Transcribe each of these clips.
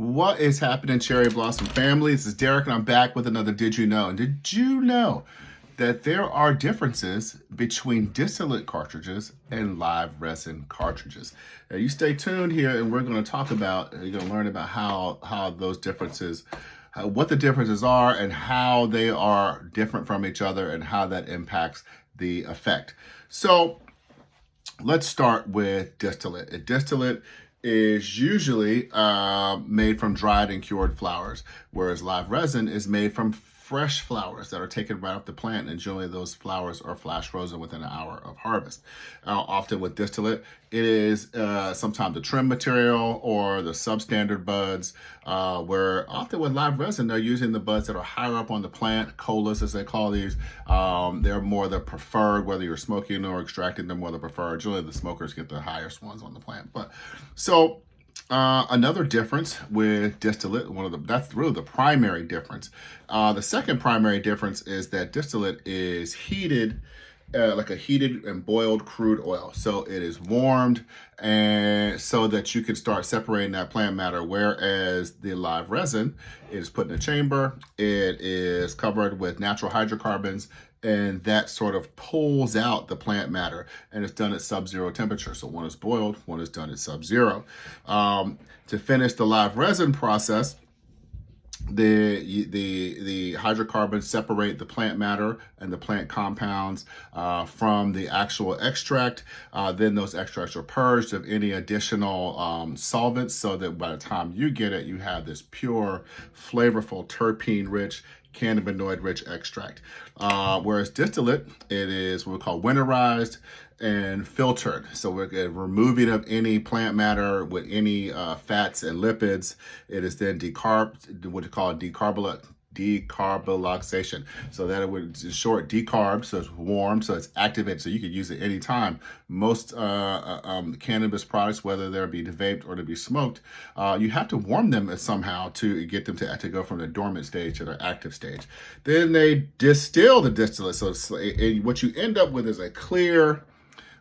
What is happening, Cherry Blossom family? This is Derek, and I'm back with another Did You Know? And did you know that there are differences between distillate cartridges and live resin cartridges? Now, you stay tuned here, and we're going to talk about, you're going to learn about how those differences, what the differences are, and how they are different from each other, and how that impacts the effect. So let's start with distillate. A distillate is usually made from dried and cured flowers, whereas live resin is made from fresh flowers that are taken right off the plant, and generally those flowers are flash frozen within an hour of harvest. Often with distillate, it is sometimes the trim material or the substandard buds, where often with live resin, they're using the buds that are higher up on the plant, colas as they call these. They're more the preferred, whether you're smoking or extracting, they're more the preferred. Generally the smokers get the highest ones on the plant. But so another difference with distillate, that's really the primary difference. The second primary difference is that distillate is heated, like a heated and boiled crude oil. So it is warmed, and so that you can start separating that plant matter, whereas the live resin is put in a chamber, it is covered with natural hydrocarbons, and that sort of pulls out the plant matter, and it's done at sub-zero temperature. So one is boiled, one is done at sub-zero. To finish the live resin process, the hydrocarbons separate the plant matter and the plant compounds from the actual extract. Then those extracts are purged of any additional solvents, so that by the time you get it, you have this pure, flavorful, terpene-rich, cannabinoid-rich extract. Whereas distillate, it is what we call winterized and filtered. So we're removing of any plant matter with any fats and lipids. It is then what you call decarbolization. So that it would, in short, decarb, so it's warm, so it's activated, so you could use it anytime. Most cannabis products, whether they're be vaped or to be smoked, you have to warm them somehow to get them to go from the dormant stage to the active stage. Then they distill the distillate. So what you end up with is a clear,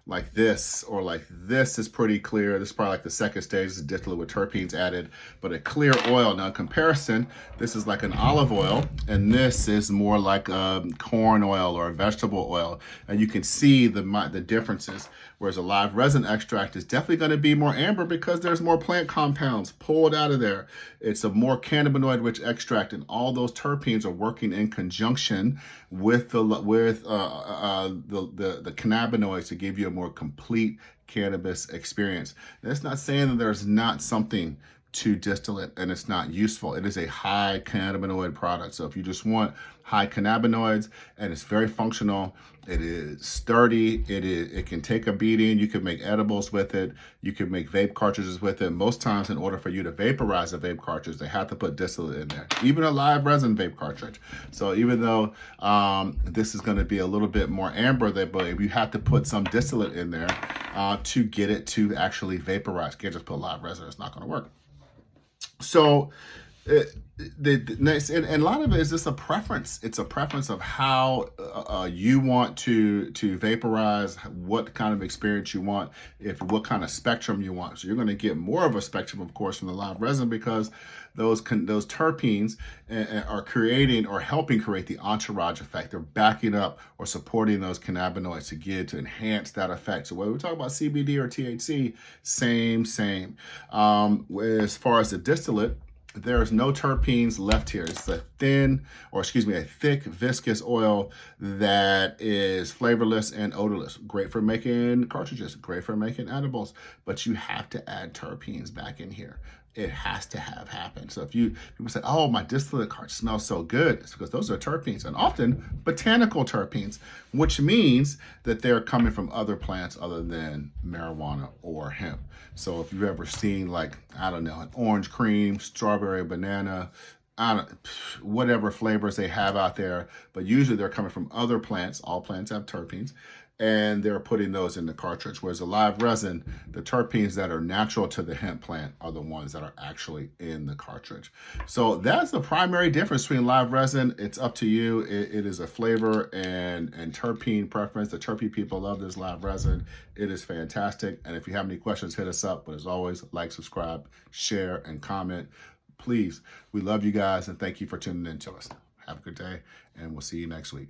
like this, or like this is pretty clear. This is probably like the second stage. This is distillate with terpenes added, but a clear oil. Now in comparison, this is like an olive oil, and this is more like a corn oil or a vegetable oil. And you can see the differences. Whereas a live resin extract is definitely going to be more amber because there's more plant compounds pulled out of there. It's a more cannabinoid-rich extract, and all those terpenes are working in conjunction with the cannabinoids to give you a more complete cannabis experience. That's not saying that there's not something to distillate and it's not useful. It is a high cannabinoid product. So if you just want high cannabinoids, and it's very functional, it is sturdy, it can take a beating, you can make edibles with it, you can make vape cartridges with it. Most times, in order for you to vaporize a vape cartridge, they have to put distillate in there, even a live resin vape cartridge. So even though this is going to be a little bit more amber, but you have to put some distillate in there to get it to actually vaporize. You can't just put live resin, it's not going to work. So the next, and a lot of it is just a preference. It's a preference of how you want to vaporize, what kind of experience you want, what kind of spectrum you want. So you're going to get more of a spectrum, of course, from the live resin, because those terpenes are creating or helping create the entourage effect. They're backing up or supporting those cannabinoids to enhance that effect. So when we talk about CBD or THC, same. As far as the distillate, there's no terpenes left here. It's a thick, viscous oil that is flavorless and odorless. Great for making cartridges, great for making edibles, but you have to add terpenes back in here. It has to happen. So if people say, oh, my distillate cart smells so good, it's because those are terpenes, and often botanical terpenes, which means that they're coming from other plants other than marijuana or hemp. So if you've ever seen, like, I don't know, an orange cream, strawberry, banana, whatever flavors they have out there, but usually they're coming from other plants. All plants have terpenes, and they're putting those in the cartridge. Whereas the live resin, the terpenes that are natural to the hemp plant are the ones that are actually in the cartridge. So that's the primary difference between live resin. It's up to you. It is a flavor and terpene preference. The terpene people love this live resin. It is fantastic. And if you have any questions, hit us up. But as always, like, subscribe, share, and comment. Please, we love you guys and thank you for tuning in to us. Have a good day and we'll see you next week.